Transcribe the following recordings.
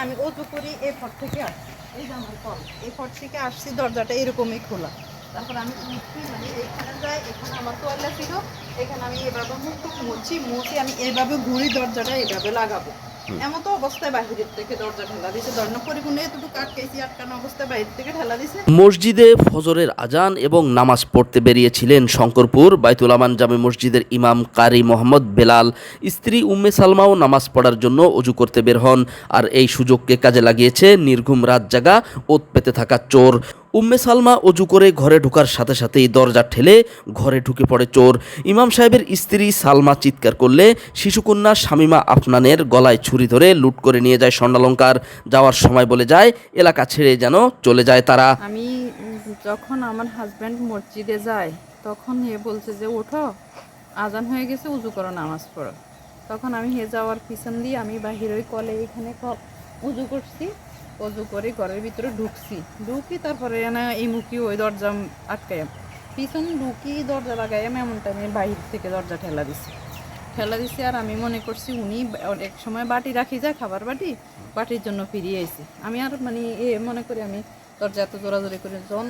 আমি অজু করি এই ফট থেকে আসছি, এই যে আমার কল, এই ফট থেকে আসছি, দরজাটা এরকমই খোলা। তারপর আমি উঠছি, মানে এখানে যাই, এখানে আমার তোয়ালে ছিল, এখানে আমি এভাবে মুখ মুছি আমি এইভাবে ঘুরি, দরজাটা এইভাবে লাগাবো। এমন তো অবস্থায় বাহিরের থেকে দরজা ঠেলা দিছে, দরজা পরিপূর্ণ এতটুকু আটকাইছি, আটকানো অবস্থায় বাইরে থেকে ঠেলা দিছে। মসজিদে ফজরের আজান এবং নামাজ পড়তে বেরিয়েছিলেন শঙ্করপুর বাইতুল আমান জামে মসজিদের ইমাম কারি মোহাম্মদ বেলাল। স্ত্রী উম্মে সালমাও নামাজ পড়ার জন্য অজু করতে বের হন, আর এই সুযোগকে কাজে লাগিয়েছে নির্ঘুম রাত জাগা ওত পেতে থাকা চোর। উম্মে সালমা অজু করে ঘরে ঢোকার সাথে সাথেই দরজা ঠেলে ঘরে ঢুকে পড়ে চোর। ইমাম সাহেবের স্ত্রী সালমা চিৎকার করলে শিশুকন্যা শামিমা আফনানের গলায় ছুরি ধরে লুট করে নিয়ে যায় স্বর্ণালঙ্কার। যাওয়ার সময় বলে যায় এলাকা ছেড়ে যেন চলে যায় তারা। আমি যখন আমার হাজব্যান্ড মসজিদে যায় তখন হে বলছে যে ওঠো, আজান হয়ে গেছে, উজু করো, নামাজ পড়ো। তখন আমি হে যাওয়ার পিছন দিয়ে আমি বাহির ওই কলে এখানে উজু করছি, উজু করে ঘরের ভিতরে ঢুকি তারপরে এই মুখি ওই দরজা আটকাই, পিছন ঢুকি দরজা লাগাই, আমি এমন টাইমে বাহির থেকে দরজা ঠেলা দিছি। আর আমি মনে করছি উনি এক সময় বাটি রাখি যায়, খাবার বাটির জন্য ফিরিয়ে আইছি। আমি আর মানে মনে করি আমি দরজা এত জোরাজোরি করে যখন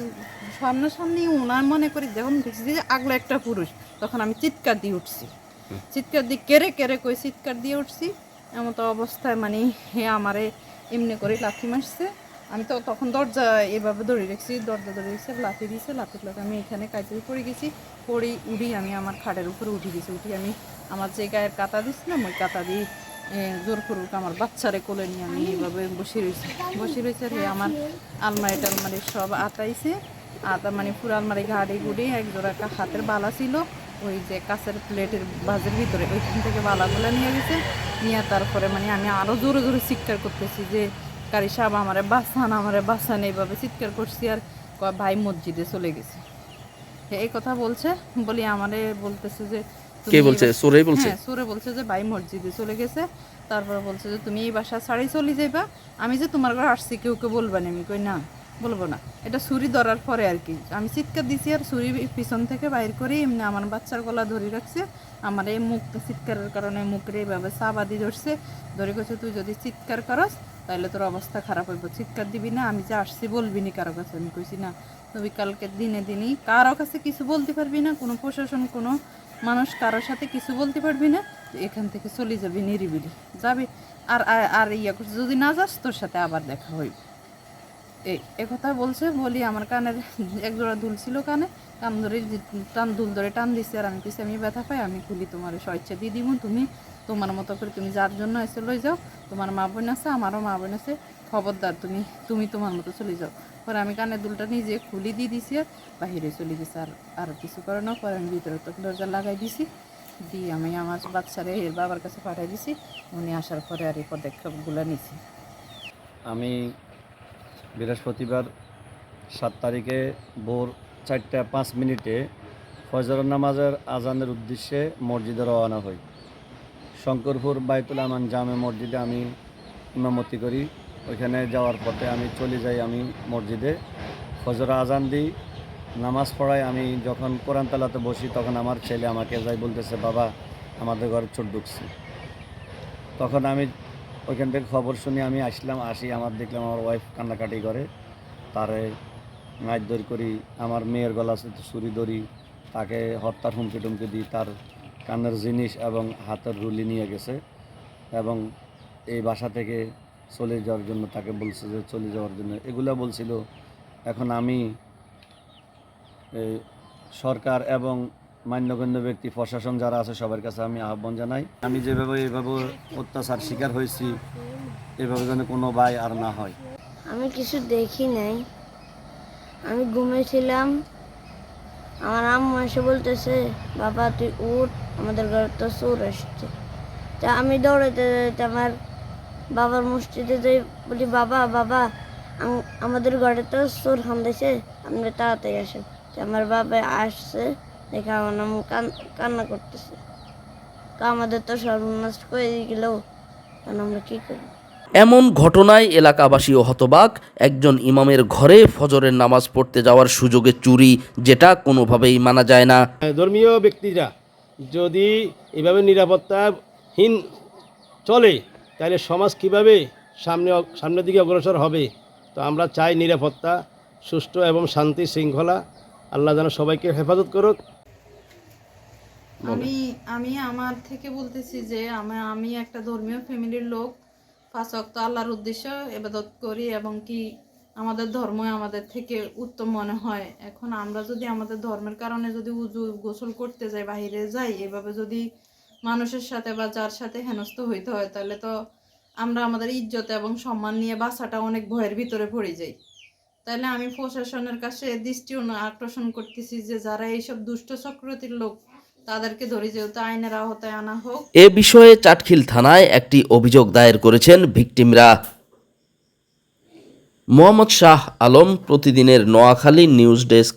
সামনাসামনি ওনার মনে করি, যখন দেখছি যে আগলা একটা পুরুষ, তখন আমি চিৎকার দিয়ে উঠছি, কেড়ে কই চিৎকার দিয়ে উঠছি। এমন তো অবস্থায় মানে হে আমারে এমনি করে লাথি মারছে। আমি তো তখন দরজা এভাবে ধরে রেখেছি, লাথি দিয়েছে, লাথির লোক আমি এখানে কাজে পড়ে গেছি, উঠি আমি আমার খাটের উপরে উঠে আমি আমার যে গায়ের কাঁটা দিচ্ছিলাম ওই কাঁটা দিয়ে জোর করুক আমার বাচ্চারে কোলে নিয়ে আমি এইভাবে বসে রয়েছে। আর আমার আলমারি সব আতাইছে, মানে পুরো আলমারি ঘাড়ি গুড়ি এক জোড়া হাতের বালা ছিল, ওই যে কাঁচের প্লেটের বাজের ভিতরে ওইখান থেকে বালাগুলো নিয়ে গেছে। নিয়ে তারপরে মানে আমি আরও জোরে চিৎকার করতেছি যে কারি সাহেব আমারে বাঁচান, এইভাবে চিৎকার করছি। আর ভাই মসজিদে চলে গেছে, এই কথা বলছে। বলি আমারে বলতেছে যে কে বলছে? সোরে বলছে? হ্যাঁ, সোরে বলছে যে ভাই মসজিদে চলে গেছে। তারপরে বলছে যে তুমি এই বাসা ছাড়ি চলে যাইবা, আমি যে তোমার ঘরে আসছি কেউ বলবা না। আমি কই না, বলবো না। এটা ছুরি ধরার পরে আর কি আমি চিৎকার দিছি, আর ছুরি পিছন থেকে বাইর করে এমনি আমার বাচ্চার গলা ধরে রাখছে। আমার এই মুখ চিৎকারের কারণে মুখের এইভাবে চাবাদি ধরে গেছে, তুই যদি চিৎকার করস তাহলে তোর অবস্থা খারাপ হইব, চিৎকার দিবি না, আমি যে আসছি বলবি নি কারো কাছে। আমি কইছি না, তুই কালকে দিনই কারো কাছে কিছু বলতে পারবি না, কোনো প্রশাসন কোনো মানুষ কারোর সাথে কিছু বলতে পারবি না, এখান থেকে চলে যাবি, নিরিবিলি যাবি। আর আর ইয়া করছে, যদি না যাস তোর সাথে আবার দেখা হইব। এই কথা বলছে। বলি আমার কানের একজোড়া দুল ছিল, কান ধরে দুল ধরে টান দিচ্ছে। আর আমি কিছু আমি ব্যথা পাই, আমি খুলি তোমার স্বেচ্ছা দিয়ে দিব, তুমি তোমার মতো করে তুমি যার জন্য এসে লই যাও, তোমার মা বোন আছে, আমারও মা বোন আছে, খবরদার তুমি তোমার মতো চলে যাও। পরে আমি কানের দুলটা নিজে খুলি দিয়ে দিছি, আর বাহিরে চলে গেছি। আর কিছু করে না, পরে আমি ভিতরে তো দরজা লাগাই দিছি, দিয়ে আমি আমার বাচ্চারে এর বাবার কাছে পাঠাই দিছি। উনি আসার পরে আর এই পদক্ষেপগুলো নিছি। আমি বৃহস্পতিবার 7 তারিখে ভোর 4:05 ফজর নামাজের আজানের উদ্দেশ্যে মসজিদে রওনা হই। শঙ্করপুর বাইতুল আমান জামে মসজিদে আমি ইমামতি করি। ওইখানে যাওয়ার পথে আমি চলে যাই, আমি মসজিদে ফজর আজান দিই, নামাজ পড়াই। আমি যখন কোরআন তালাতে বসি তখন আমার ছেলে আমাকে যাই বলতেছে, বাবা আমাদের ঘরে চোর ঢুকছে। তখন আমি ওইখান থেকে খবর শুনি আমি আসি, আমার দেখলাম আমার ওয়াইফ কান্নাকাটি করে, তারে মারধর করি, আমার মেয়ের গলা ছুরি ধরি, তাকে হত্যার হুমকি টুমকি দিই, তার কানের জিনিস এবং হাতের রুলি নিয়ে গেছে এবং এই বাসা থেকে চলে যাওয়ার জন্য তাকে বলছে যে চলে যাওয়ার জন্য এগুলো বলছিল। এখন আমি সরকার এবং মান্যগণ্য ব্যক্তি প্রশাসন যারা আছে সবার কাছে আমি আহ্বান জানাই, আমি যেভাবে এইভাবে অত্যাচার শিকার হয়েছি এভাবে যেন কোনো ভাই আর না হয়। আমি কিছু দেখি নাই, আমি ঘুমিয়েছিলাম। আমার আম্মু এসে বলতেছে, বাবা তুই উঠ, আমাদের ঘরে তো চোর আসছে। তা আমি দৌড়াতে আমার বাবার মসজিদে যাই, বলি বাবা আমাদের ঘরে তো চোর হামদাইছে, আমরা তাড়াতাড়ি আসেন। আমার বাবা আসছে, দেখে আমার আম্মু কান্না করতেছে, আমাদের তো সর্বনাশ করে গেল, কারণ আমরা কী করি। এমন ঘটনায় এলাকাবাসীও হতবাক। একজন ইমামের ঘরে ফজরের নামাজ পড়তে যাওয়ার সুযোগে চুরি, যেটা কোনোভাবেই মানা যায় না। ধর্মীয় ব্যক্তিরা যদি এভাবে নিরাপত্তাহীন চলে তাহলে সমাজ কিভাবে সামনের দিকে অগ্রসর হবে। তো আমরা চাই নিরাপত্তা, সুষ্ঠু এবং শান্তি শৃঙ্খলা। আল্লাহ যেন সবাইকে হেফাজত করুক। আমি আমার থেকে বলতেছি যে আমি একটা ধর্মীয় ফ্যামিলির লোক, 5 ওয়াক্ত আল্লাহর উদ্দেশ্যে ইবাদত করি এবং কি আমাদের ধর্ম আমাদের থেকে উত্তম মনে হয়। এখন আমরা যদি আমাদের ধর্মের কারণে যদি উজু গোসল করতে যাই, বাইরে যাই, এভাবে যদি মানুষের সাথে বা যার সাথে হেনস্থ হইতে হয়, তাহলে তো আমরা আমাদের ইজ্জত এবং সম্মান নিয়ে বাঁচাটা অনেক ভয়ের ভিতরে পড়ে যাই। তাহলে আমি প্রশাসনের কাছে দৃষ্টি আকর্ষণ করতেছি যে যারা এইসব দুষ্ট চক্রতির লোক, তাদেরকে ধরে যেহেতু আইনের আওতায় আনা হোক। এ বিষয়ে চাটখিল থানায় একটি অভিযোগ দায়ের করেছেন ভিকটিমরা। মোহাম্মদ শাহ আলম, প্রতিদিনের নোয়াখালী নিউজ ডেস্ক।